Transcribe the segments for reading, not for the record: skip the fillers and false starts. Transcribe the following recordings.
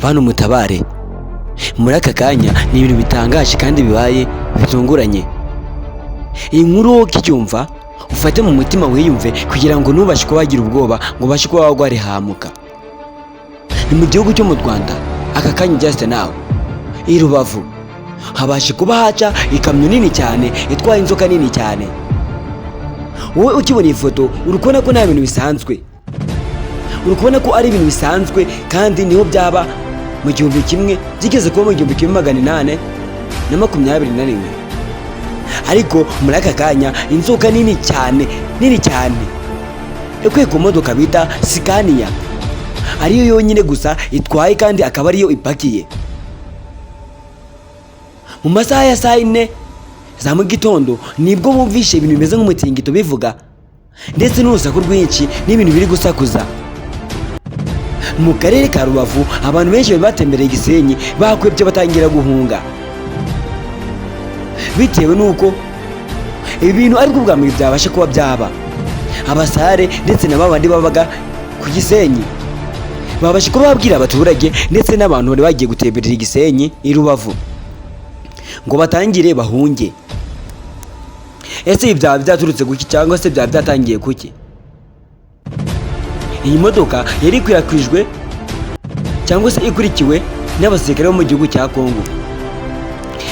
bantu mutabare. Muri aka kanya ni ibintu bitangaje kandi bibaye bitunguranye. Iyi nkuru ukicyumva ufate mu mutima wiyumve kugira ngo ntubashe kuba wagira ubwoba ngo ubashe kuba wagware hamuka. Ni mu gihugu cyo mu Rwanda aka kanya just now i Rubavu habashe kuba haca ikamyo nini cyane itwaye inzoka nini cyane. Wowe ukibona ifoto urukubona ko nta bintu bisanzwe, urukubona ko ari ibintu bisanzwe kandi niho byaba mu 1000 zigeze kuba mu 1821. Ariko muri aka kanya inzoka nini cyane ekwe ku modoka bita Scania ariyo yonyine gusa itwaye kandi akaba ariyo ipakiye. Mu masaha ya saa 4 za mu gitondo nibwo bumvishe ibintu bimeze nk'umutingito bivuga ndetse n'urusaku rwinshi n'ibintu biri gusakuza. Mu karere ka Rubavu abantu benshi batembereye Gisenyi bakwebye batangira guhunga bitewe nuko ibintu ariko bwa mbere byabasha kuba byaba. Abasare ndetse n'abandi babaga ku Gisenyi babasha kuba babwira abaturage ndetse n'abantu bari bagiye gutemberera Gisenyi i Rubavu ngo batangire bahunge. Ese ibyaba byaturutse kuki cyangwa se byaba byatangiye kuki? Iyi modoka yari ikwirakwijwe cyangwa se ikurikiwe n'abasirikare bo mu gihugu cya Kongo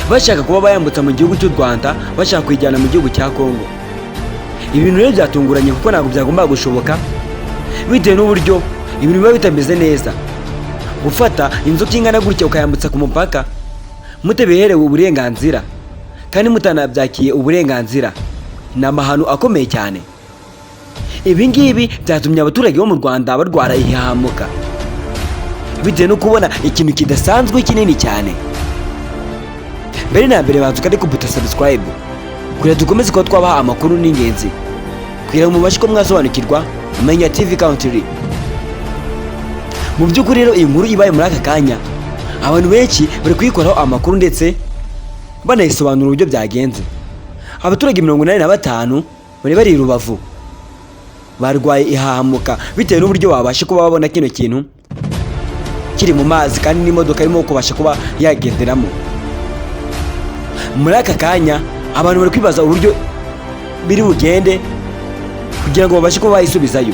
bashaka kuba bayambutsa mu gihugu cy'u Rwanda bashaka kwijyana mu gihugu cya Kongo. Ibintu rero byatunguranye kuko ntabwo byagombaga gushoboka bitewe n'uburyo ibintu biba bitameze neza. Gufata inzoka ingana gutya ukayambutsa ku mupaka mutebeherewe uburenganzira kandi mutanabyakiye uburenganzira ni amahano akomeye cyane. Ibi ngibi byatumye abaturage bo mu Rwanda barwara ihahamuka bitewe no kubona ikintu kidasanzwe kinini cyane. Mbere na mbere bantu kandi kubuta subscribe kugira dukomeze ko twabaha amakuru n'ingenzi kugira ngo mubashe ko mwasobanukirwa Menya TV Country. Mu by'ukuri rero iyi nkuru ibaye muri aka kanya abantu benshi bari kwikoraho amakuru ndetse banayisobanura uburyo byagenze. Abaturage 85 bari i Rubavu barwaye ihahamuka bitewe n'uburyo babashe kuba babona kino kintu kiri mu mazi kandi n'imodoka irimo kubasha kuba yagenderamo. Muri aka kanya abantu bari kwibaza uburyo biri bugende kugira ngo babashe kuba bayisubizayo.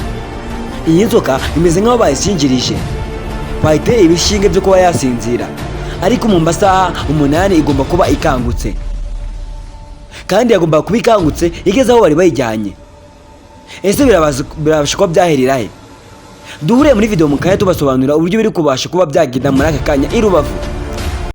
Iyi nzoka imeze nk'aho bayisingirije bayiteye ibishinge byo kuba yasinzira, ariko mu masaha 8 igomba kuba ikangutse kandi yagomba kuba ikangutse igeze aho bari bayijyanye. Ese birabasha kuba byaherera he? Duhure muri video mu kanya tubasobanurira uburyo biri kubasha kuba byagenda muri aka kanya i Rubavu.